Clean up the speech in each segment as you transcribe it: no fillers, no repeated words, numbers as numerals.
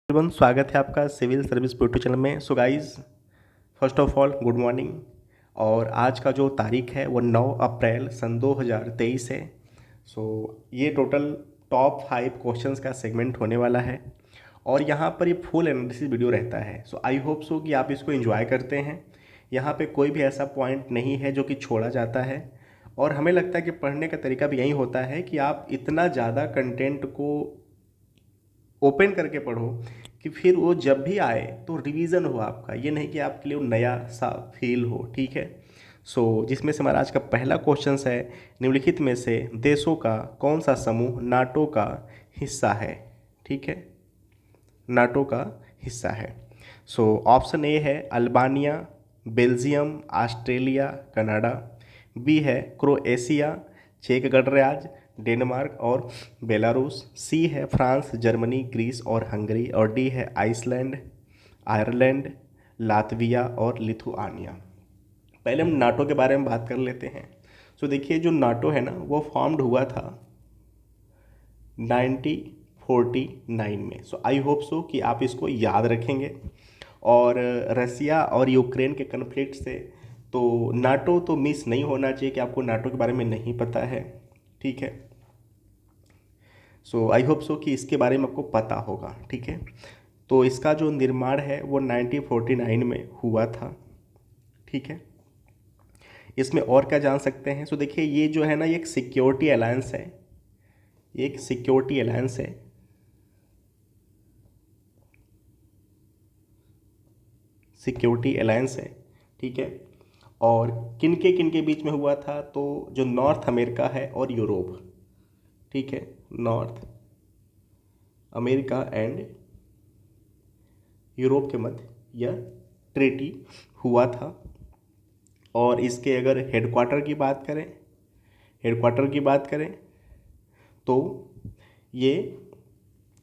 Everyone, स्वागत है आपका सिविल सर्विस यूट्यूब चैनल में। So guys, first of all good morning. और आज का जो तारीख है वो 9 अप्रैल सन 2023 है। सो ये टोटल टॉप 5 क्वेश्चंस का सेगमेंट होने वाला है और यहाँ पर ये फुल एनालिसिस वीडियो रहता है। सो आई होप सो कि आप इसको एंजॉय करते हैं। यहाँ पे कोई भी ऐसा पॉइंट नहीं है जो कि छोड़ा जाता है और हमें लगता है कि पढ़ने का तरीका भी यही होता है कि आप इतना ज़्यादा कंटेंट को ओपन करके पढ़ो कि फिर वो जब भी आए तो रिवीजन हो आपका, ये नहीं कि आपके लिए वो नया सा फील हो। ठीक है। सो जिसमें से हमारा आज का पहला क्वेश्चन है, निम्नलिखित में से देशों का कौन सा समूह नाटो का हिस्सा है। ठीक है, नाटो का हिस्सा है। सो ऑप्शन ए है Albania, Belgium, Australia, Canada. B है क्रोएशिया, चेक गणराज्य, डेनमार्क और बेलारूस। सी है फ्रांस, जर्मनी, ग्रीस और हंगरी। और डी है आइसलैंड, आयरलैंड, लातविया और लिथुआनिया। पहले हम नाटो के बारे में बात कर लेते हैं। सो देखिए, जो नाटो है ना वो फॉर्म्ड हुआ था 1949 में। सो आई होप सो कि आप इसको याद रखेंगे। और रसिया और यूक्रेन के कन्फ्लिक्ट से तो नाटो तो मिस नहीं होना चाहिए कि आपको नाटो के बारे में नहीं पता है। ठीक है। सो आई होप सो कि इसके बारे में आपको पता होगा। ठीक है। तो इसका जो निर्माण है वो 1949 में हुआ था। ठीक है। इसमें और क्या जान सकते हैं। सो देखिए, ये जो है ना, ये एक सिक्योरिटी अलायंस है। ये एक सिक्योरिटी अलायंस है। सिक्योरिटी अलायंस है। ठीक है। और किन के बीच में हुआ था, तो जो नॉर्थ अमेरिका है और यूरोप। ठीक है, नॉर्थ अमेरिका एंड यूरोप के मध्य यह ट्रीटी हुआ था। और इसके अगर हेडक्वार्टर की बात करें तो ये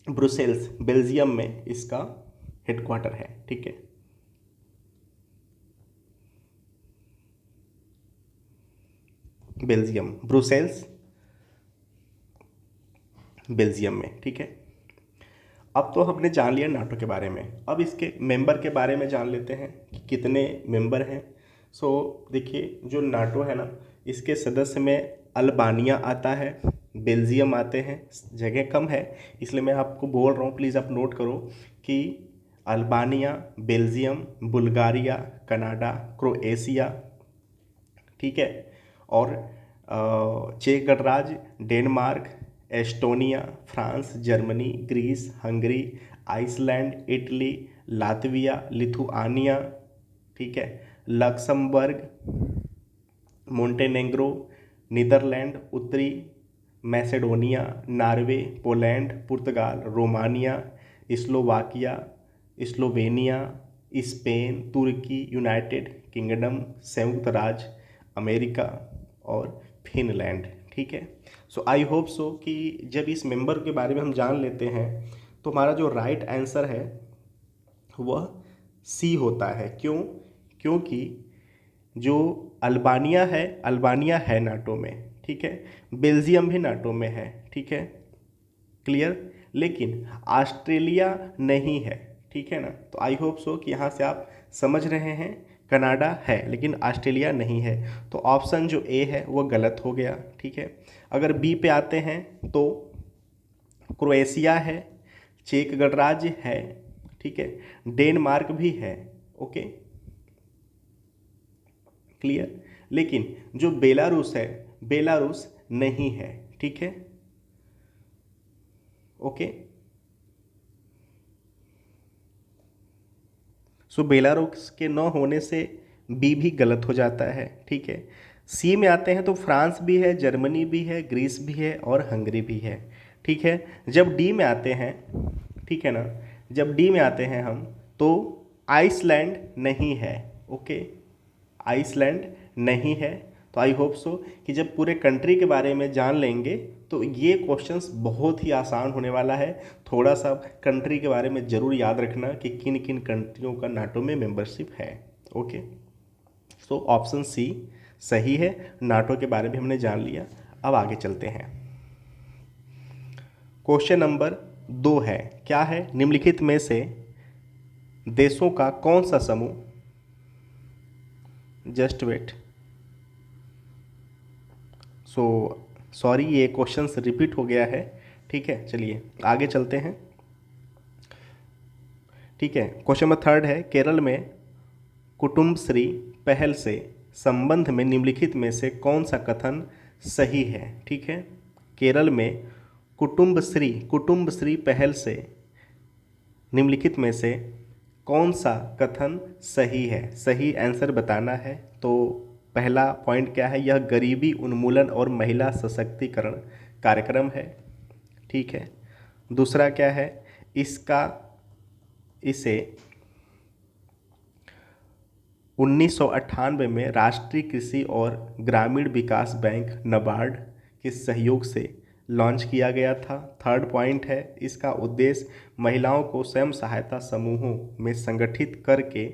ब्रुसेल्स, बेल्जियम में इसका हेडक्वार्टर है। ठीक है, बेल्जियम, ब्रुसेल्स बेल्जियम में। ठीक है। अब तो हमने जान लिया नाटो के बारे में, अब इसके मेंबर के बारे में जान लेते हैं कि कितने मेंबर हैं। सो देखिए, जो नाटो है ना, इसके सदस्य में अल्बानिया आता है, बेल्जियम आते हैं। जगह कम है इसलिए मैं आपको बोल रहा हूँ, प्लीज़ आप नोट करो कि Albania, Belgium, Bulgaria, Canada, Croatia. ठीक है। और चेक गणराज्य, Denmark, Estonia, France, Germany, Greece, Hungary, Iceland, Italy, Latvia, Lithuania. ठीक है, लक्समबर्ग, मोंटेनेग्रो, नीदरलैंड, उत्तरी मैसेडोनिया, नॉर्वे, पोलैंड, पुर्तगाल, रोमानिया, स्लोवाकिया, स्लोवेनिया, स्पेन, तुर्की, यूनाइटेड किंगडम, संयुक्त राज्य अमेरिका और फिनलैंड। ठीक है। सो आई होप सो कि जब इस मेंबर के बारे में हम जान लेते हैं तो हमारा जो राइट आंसर है वह सी होता है। क्यों? क्योंकि जो अल्बानिया है नाटो में। ठीक है। बेल्जियम भी नाटो में है। ठीक है, क्लियर। लेकिन ऑस्ट्रेलिया नहीं है। ठीक है ना। तो आई होप सो कि यहाँ से आप समझ रहे हैं, कनाडा है लेकिन ऑस्ट्रेलिया नहीं है। तो ऑप्शन जो ए है वो गलत हो गया। ठीक है। अगर बी पे आते हैं तो क्रोएशिया है, चेक गणराज्य है। ठीक है, डेनमार्क भी है। Okay, clear. लेकिन जो बेलारूस है, बेलारूस नहीं है। ठीक है, ओके। सो बेलारूस के न होने से बी भी गलत हो जाता है। ठीक है। सी में आते हैं तो फ्रांस भी है, जर्मनी भी है, ग्रीस भी है और हंगरी भी है। ठीक है। जब डी में आते हैं, ठीक है ना, जब डी में आते हैं हम तो आइसलैंड नहीं है। ओके, आइसलैंड नहीं है। तो आई होप सो कि जब पूरे कंट्री के बारे में जान लेंगे तो ये क्वेश्चंस बहुत ही आसान होने वाला है। थोड़ा सा कंट्री के बारे में ज़रूर याद रखना कि किन किन कंट्रियों का नाटो में मेंबरशिप है। ओके, सो ऑप्शन सी सही है। नाटो के बारे में हमने जान लिया। अब आगे चलते हैं। क्वेश्चन नंबर 2 है। क्या है? निम्नलिखित में से देशों का कौन सा समूह, जस्ट वेट, सो सॉरी ये क्वेश्चंस रिपीट हो गया है। ठीक है, चलिए आगे चलते हैं। ठीक है, क्वेश्चन नंबर 3 है, केरल में कुटुम्बश्री पहल से संबंध में निम्नलिखित में से कौन सा कथन सही है? ठीक है, केरल में कुटुम्बश्री पहल से निम्नलिखित में से कौन सा कथन सही है? सही आंसर बताना है। तो पहला पॉइंट क्या है? यह गरीबी उन्मूलन और महिला सशक्तिकरण कार्यक्रम है। ठीक है, दूसरा क्या है? इसे 1998 में राष्ट्रीय कृषि और ग्रामीण विकास बैंक नाबार्ड के सहयोग से लॉन्च किया गया था। थर्ड पॉइंट है, इसका उद्देश्य महिलाओं को स्वयं सहायता समूहों में संगठित करके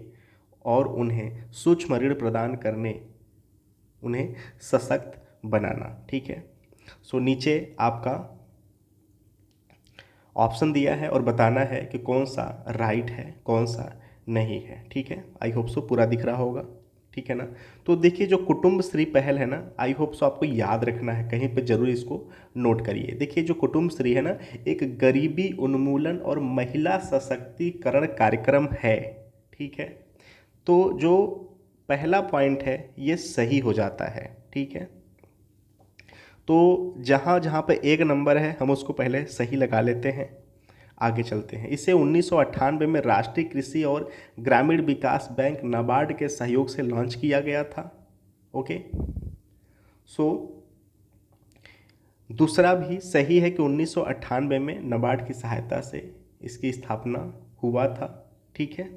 और उन्हें सूक्ष्म ऋण प्रदान करने, उन्हें सशक्त बनाना। ठीक है, सो नीचे आपका ऑप्शन दिया है और बताना है कि कौन सा राइट है, कौन सा नहीं है। ठीक है, आई होप सो पूरा दिख रहा होगा। ठीक है ना? तो देखिए जो कुटुम्बश्री पहल है ना, आई होप सो आपको याद रखना है, कहीं पे जरूर इसको नोट करिए। देखिए जो कुटुम्बश्री है ना, एक गरीबी उन्मूलन और महिला सशक्तिकरण कार्यक्रम है। ठीक है, तो जो पहला पॉइंट है ये सही हो जाता है। ठीक है, तो जहाँ जहाँ पे एक नंबर है हम उसको पहले सही लगा लेते हैं, आगे चलते हैं। इसे 1998 में राष्ट्रीय कृषि और ग्रामीण विकास बैंक नाबार्ड के सहयोग से लॉन्च किया गया था। ओके, सो दूसरा भी सही है कि 1998 में नाबार्ड की सहायता से इसकी स्थापना हुआ था। ठीक है,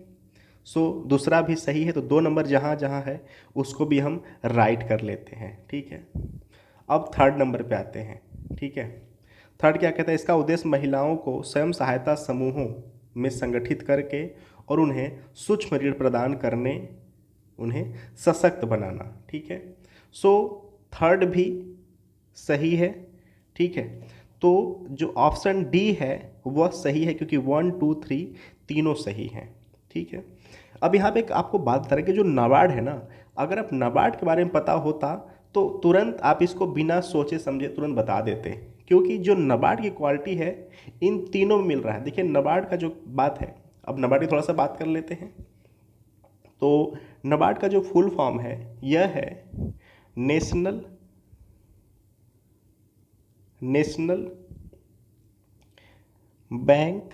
सो दूसरा भी सही है। तो 2 नंबर जहाँ जहाँ है उसको भी हम राइट कर लेते हैं। ठीक है, अब थर्ड नंबर पे आते हैं। ठीक है, थर्ड क्या कहता है? इसका उद्देश्य महिलाओं को स्वयं सहायता समूहों में संगठित करके और उन्हें सूक्ष्म ऋण प्रदान करने, उन्हें सशक्त बनाना। ठीक है, सो थर्ड भी सही है। ठीक है, तो जो ऑप्शन डी है वह सही है क्योंकि 1 2 3 तीनों सही हैं। ठीक है, अब यहाँ पे एक आपको बात बता रहे कि जो नाबार्ड है ना, अगर आप नाबार्ड के बारे में पता होता तो तुरंत आप इसको बिना सोचे समझे तुरंत बता देते, क्योंकि जो नाबार्ड की क्वालिटी है इन तीनों में मिल रहा है। देखिए नाबार्ड का जो बात है, अब नाबार्ड की थोड़ा सा बात कर लेते हैं। तो नाबार्ड का जो फुल फॉर्म है यह है national bank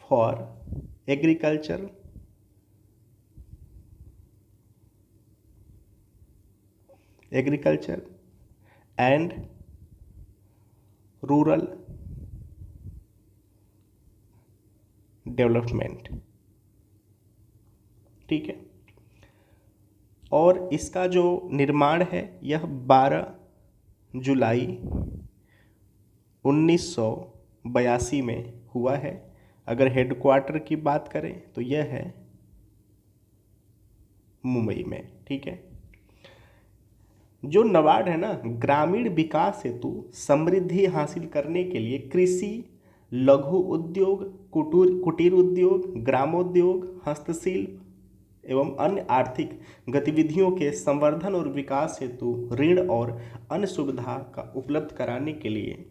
for agriculture and rural development. ठीक है, और इसका जो निर्माण है यह 12 जुलाई 1982 में हुआ है। अगर हेडक्वार्टर की बात करें तो यह है मुंबई में। ठीक है, जो नाबार्ड है ना, ग्रामीण विकास हेतु समृद्धि हासिल करने के लिए कृषि, लघु उद्योग, कुटीर उद्योग, ग्रामोद्योग, हस्तशिल्प एवं अन्य आर्थिक गतिविधियों के संवर्धन और विकास हेतु ऋण और अन्य सुविधा का उपलब्ध कराने के लिए,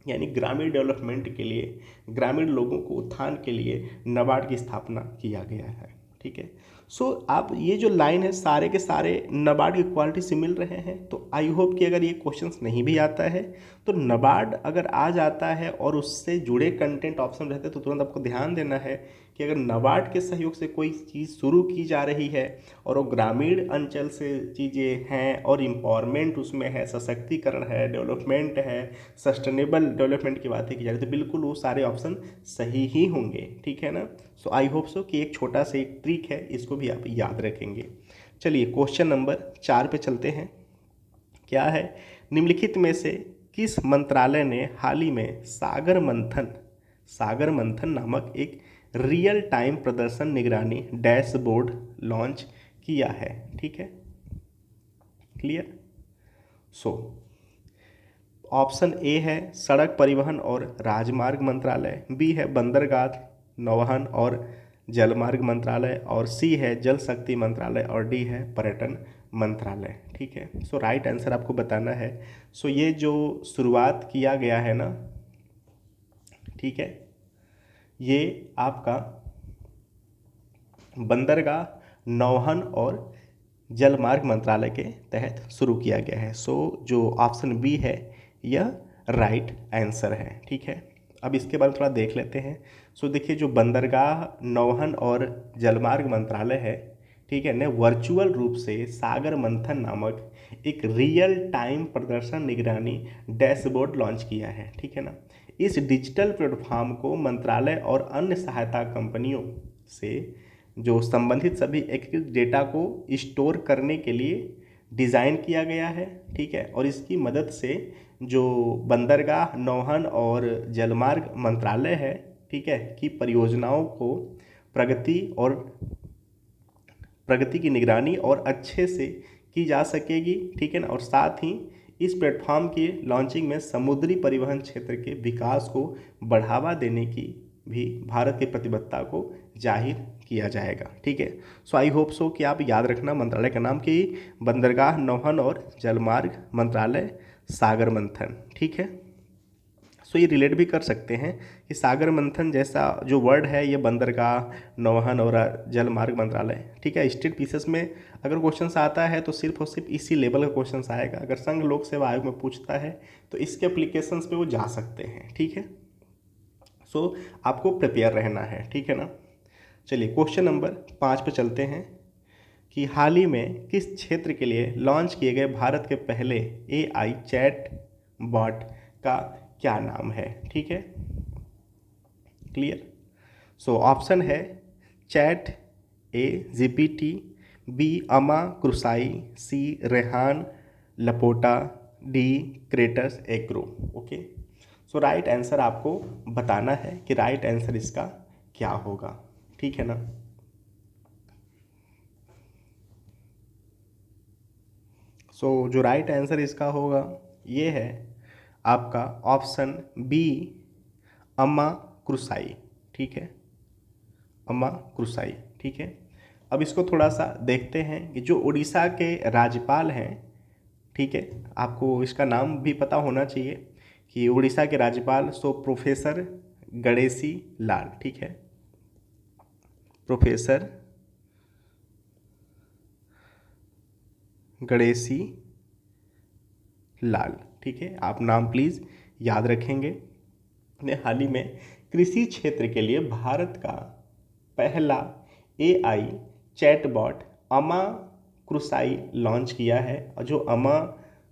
यानी ग्रामीण डेवलपमेंट के लिए, ग्रामीण लोगों को उत्थान के लिए नाबार्ड की स्थापना किया गया है। ठीक है, सो आप ये जो लाइन है सारे के सारे नाबार्ड की क्वालिटी से मिल रहे हैं। तो आई होप कि अगर ये क्वेश्चंस नहीं भी आता है तो नाबार्ड अगर आ जाता है और उससे जुड़े कंटेंट ऑप्शन रहते हैं तो तुरंत आपको ध्यान देना है कि अगर नाबार्ड के सहयोग से कोई चीज़ शुरू की जा रही है और वो ग्रामीण अंचल से चीज़ें हैं और एम्पावरमेंट उसमें है, सशक्तिकरण है, डेवलपमेंट है, सस्टेनेबल डेवलपमेंट की बातें की जा रही है, तो बिल्कुल वो सारे ऑप्शन सही ही होंगे। ठीक है ना? सो आई होप सो कि एक छोटा सा एक ट्रिक है, इसको भी आप याद रखेंगे। चलिए क्वेश्चन नंबर 4 पे चलते हैं। क्या है? निम्नलिखित में से किस मंत्रालय ने हाल ही में सागर मंथन नामक एक रियल टाइम प्रदर्शन निगरानी डैशबोर्ड लॉन्च किया है? ठीक है, क्लियर? सो ऑप्शन ए है सड़क परिवहन और राजमार्ग मंत्रालय, बी है बंदरगाह नौवहन और जलमार्ग मंत्रालय, और सी है जल शक्ति मंत्रालय, और डी है पर्यटन मंत्रालय। ठीक है, सो राइट आंसर आपको बताना है। सो ये जो शुरुआत किया गया है ना, ठीक है, ये आपका बंदरगाह नौवहन और जलमार्ग मंत्रालय के तहत शुरू किया गया है। सो जो ऑप्शन बी है यह राइट आंसर है। ठीक है, अब इसके बारे में थोड़ा देख लेते हैं। सो देखिए, जो बंदरगाह नौवहन और जलमार्ग मंत्रालय है, ठीक है, ने वर्चुअल रूप से सागर मंथन नामक एक रियल टाइम प्रदर्शन निगरानी डैशबोर्ड लॉन्च किया है। ठीक है ना, इस डिजिटल प्लेटफॉर्म को मंत्रालय और अन्य सहायता कंपनियों से जो संबंधित सभी एकीकृत डेटा को स्टोर करने के लिए डिज़ाइन किया गया है। ठीक है, और इसकी मदद से जो बंदरगाह नौवहन और जलमार्ग मंत्रालय है, ठीक है, की परियोजनाओं को प्रगति की निगरानी और अच्छे से की जा सकेगी। ठीक है ना, और साथ ही इस प्लेटफॉर्म की लॉन्चिंग में समुद्री परिवहन क्षेत्र के विकास को बढ़ावा देने की भी भारत की प्रतिबद्धता को जाहिर किया जाएगा। ठीक है, सो आई होप सो कि आप याद रखना मंत्रालय का नाम कि बंदरगाह नौवहन और जलमार्ग मंत्रालय सागर मंथन। ठीक है, सो ये रिलेट भी कर सकते हैं कि सागर मंथन जैसा जो वर्ड है ये बंदरगाह नौवहन और जलमार्ग मंत्रालय। ठीक है, स्टेट पीसेस में अगर क्वेश्चन आता है तो सिर्फ और सिर्फ इसी लेवल का क्वेश्चन आएगा। अगर संघ लोक सेवा आयोग में पूछता है तो इसके अप्लीकेशंस पे वो जा सकते हैं। ठीक है, सो आपको प्रिपेयर रहना है। ठीक है ना, चलिए क्वेश्चन नंबर 5 पे चलते हैं कि हाल ही में किस क्षेत्र के लिए लॉन्च किए गए भारत के पहले AI चैट बॉट का क्या नाम है। ठीक है, क्लियर। सो ऑप्शन है चैट, ए GPT, बी अमा क्रुसाई, सी रेहान लपोटा, डी क्रेटस एग्रो। ओके, सो राइट आंसर आपको बताना है कि राइट आंसर इसका क्या होगा। ठीक है ना, सो जो राइट आंसर इसका होगा ये है आपका ऑप्शन बी अम्मा क्रुसाई। ठीक है, अम्मा क्रुसाई। ठीक है, अब इसको थोड़ा सा देखते हैं कि जो उड़ीसा के राज्यपाल हैं, ठीक है, आपको इसका नाम भी पता होना चाहिए कि उड़ीसा के राज्यपाल सो प्रोफेसर गणेशी लाल। ठीक है, प्रोफेसर गणेशी लाल। ठीक है, आप नाम प्लीज़ याद रखेंगे। ने हाल ही में कृषि क्षेत्र के लिए भारत का पहला AI चैटबॉट अमा क्रुसाई लॉन्च किया है। और जो अमा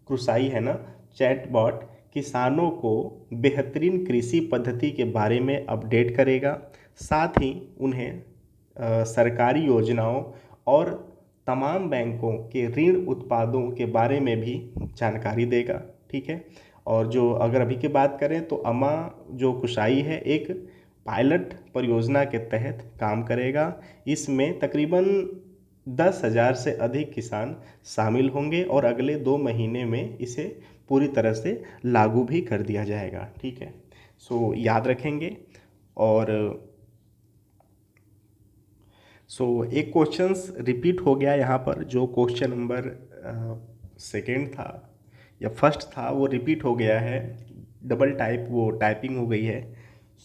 क्रुसाई है ना चैटबॉट, किसानों को बेहतरीन कृषि पद्धति के बारे में अपडेट करेगा, साथ ही उन्हें सरकारी योजनाओं और तमाम बैंकों के ऋण उत्पादों के बारे में भी जानकारी देगा। ठीक है, और जो अगर अभी की बात करें तो अमा जो कुशाई है एक पायलट परियोजना के तहत काम करेगा। इसमें तकरीबन 10,000 से अधिक किसान शामिल होंगे और अगले 2 महीने में इसे पूरी तरह से लागू भी कर दिया जाएगा। ठीक है, सो याद रखेंगे। और एक क्वेश्चंस रिपीट हो गया यहाँ पर, जो क्वेश्चन नंबर सेकेंड था या फर्स्ट था वो रिपीट हो गया है, डबल टाइप वो टाइपिंग हो गई है।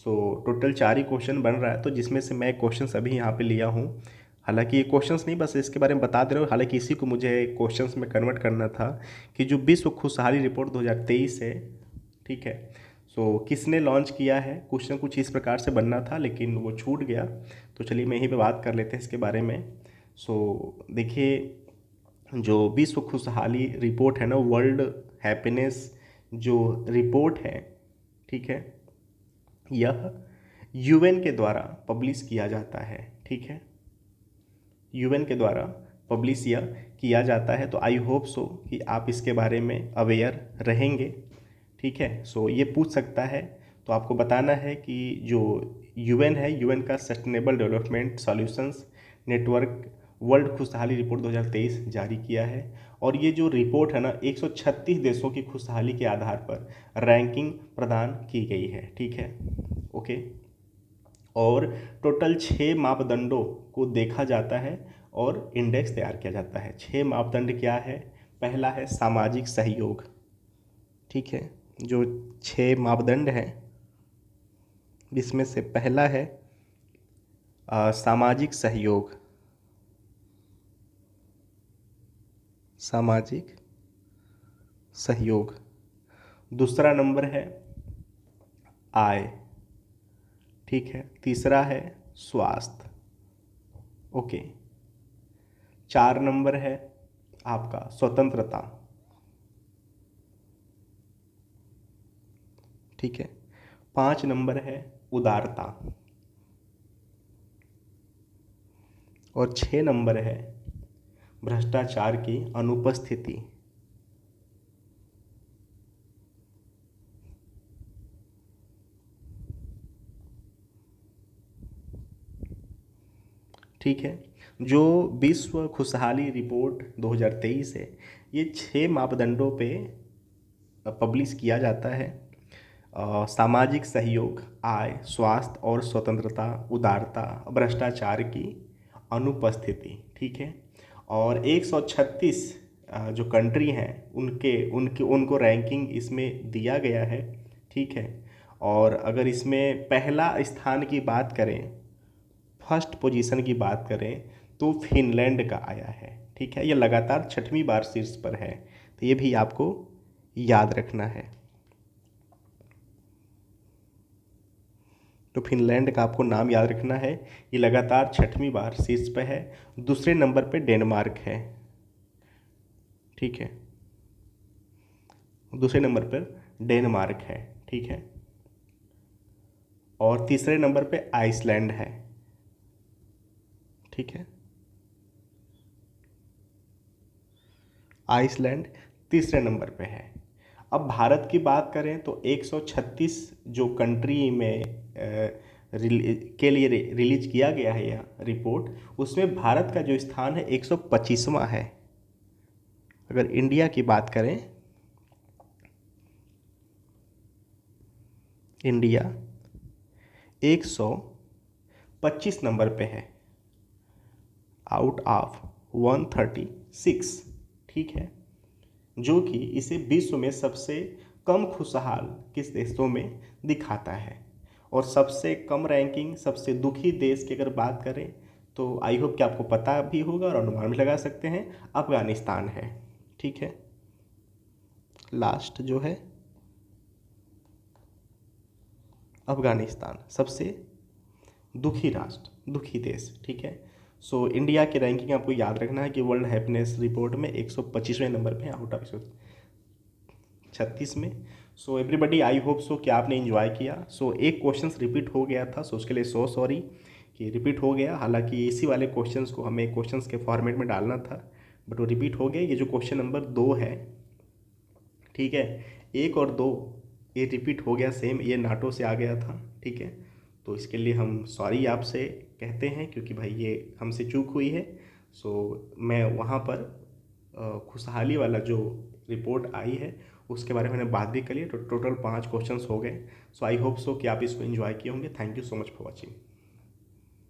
टोटल 4 ही क्वेश्चन बन रहा है, तो जिसमें से मैं क्वेश्चंस अभी यहाँ पे लिया हूँ। हालांकि ये क्वेश्चंस नहीं, बस इसके बारे में बता दे रहा हूँ। हालांकि इसी को मुझे क्वेश्चंस में कन्वर्ट करना था कि जो विश्व खुशहाली रिपोर्ट 2023 है, ठीक है, किसने लॉन्च किया है। क्वेश्चन कुछ इस प्रकार से बनना था लेकिन वो छूट गया, तो चलिए मैं यहीं पे बात कर लेते हैं इसके बारे में। देखिए, जो विश्व खुशहाली रिपोर्ट है ना, वर्ल्ड हैप्पीनेस जो रिपोर्ट है, ठीक है, यह UN के द्वारा पब्लिश किया जाता है। ठीक है, UN के द्वारा पब्लिश यह किया जाता है, तो आई होप सो कि आप इसके बारे में अवेयर रहेंगे। ठीक है, ये पूछ सकता है, तो आपको बताना है कि जो UN है, UN का sustainable development solutions network world खुशहाली रिपोर्ट 2023 जारी किया है। और ये जो रिपोर्ट है ना 136 देशों की खुशहाली के आधार पर रैंकिंग प्रदान की गई है। ठीक है, ओके। और टोटल 6 मापदंडों को देखा जाता है और इंडेक्स तैयार किया जाता है। 6 मापदंड क्या है? पहला है सामाजिक सहयोग। ठीक है, जो 6 मापदंड हैं जिसमें से पहला है सामाजिक सहयोग। सामाजिक सहयोग। दूसरा नंबर है आय। ठीक है, तीसरा है स्वास्थ्य। ओके। 4 नंबर है आपका स्वतंत्रता। ठीक है, 5 नंबर है उदारता और 6 नंबर है भ्रष्टाचार की अनुपस्थिति। ठीक है, जो विश्व खुशहाली रिपोर्ट 2023 है ये 6 मापदंडों पे पब्लिश किया जाता है। सामाजिक सहयोग, आय, स्वास्थ्य और स्वतंत्रता, उदारता, भ्रष्टाचार की अनुपस्थिति। ठीक है, और 136 जो कंट्री हैं उनके उनके उनको रैंकिंग इसमें दिया गया है। ठीक है, और अगर इसमें पहला स्थान की बात करें, फर्स्ट पोजीशन की बात करें तो फिनलैंड का आया है। ठीक है, ये लगातार 6वीं बार शीर्ष पर है, तो ये भी आपको याद रखना है। तो फिनलैंड का आपको नाम याद रखना है, ये लगातार 6वीं बार शीर्ष पर है। दूसरे नंबर पे डेनमार्क है। ठीक है, दूसरे नंबर पर डेनमार्क है। ठीक है, और तीसरे नंबर पे आइसलैंड है। ठीक है, आइसलैंड तीसरे नंबर पे है। अब भारत की बात करें तो 136 जो कंट्री में के लिए रिलीज किया गया है यह रिपोर्ट, उसमें भारत का जो स्थान है 125वां है। अगर इंडिया की बात करें, इंडिया 125 नंबर पे है आउट ऑफ 136। ठीक है, जो कि इसे विश्व में सबसे कम खुशहाल किस देशों में दिखाता है। और सबसे कम रैंकिंग, सबसे दुखी देश की अगर बात करें तो आई होप कि आपको पता भी होगा और अनुमान भी लगा सकते हैं, अफगानिस्तान है। ठीक है, लास्ट जो है अफगानिस्तान, सबसे दुखी राष्ट्र, दुखी देश। ठीक है, सो इंडिया की रैंकिंग आपको याद रखना है कि वर्ल्ड हैप्पीनेस रिपोर्ट में 125वें नंबर पे आउट ऑफ 136 में। So everybody, I hope so कि आपने एंजॉय किया। सो एक क्वेश्चंस रिपीट हो गया था, सो उसके लिए सॉरी कि रिपीट हो गया। हालांकि इसी वाले क्वेश्चंस को हमें क्वेश्चंस के फॉर्मेट में डालना था, बट वो रिपीट हो गया। ये जो क्वेश्चन नंबर 2 है, ठीक है, 1 और 2 ये रिपीट हो गया, सेम ये नाटो से आ गया था। ठीक है, तो इसके लिए हम सॉरी आपसे कहते हैं, क्योंकि भाई ये हमसे चूक हुई है। सो मैं वहाँ पर खुशहाली वाला जो रिपोर्ट आई है उसके बारे में मैंने बात भी करी है। तो टोटल 5 क्वेश्चंस हो गए। सो आई होप सो कि आप इसको एंजॉय किए होंगे। Thank you so much for watching.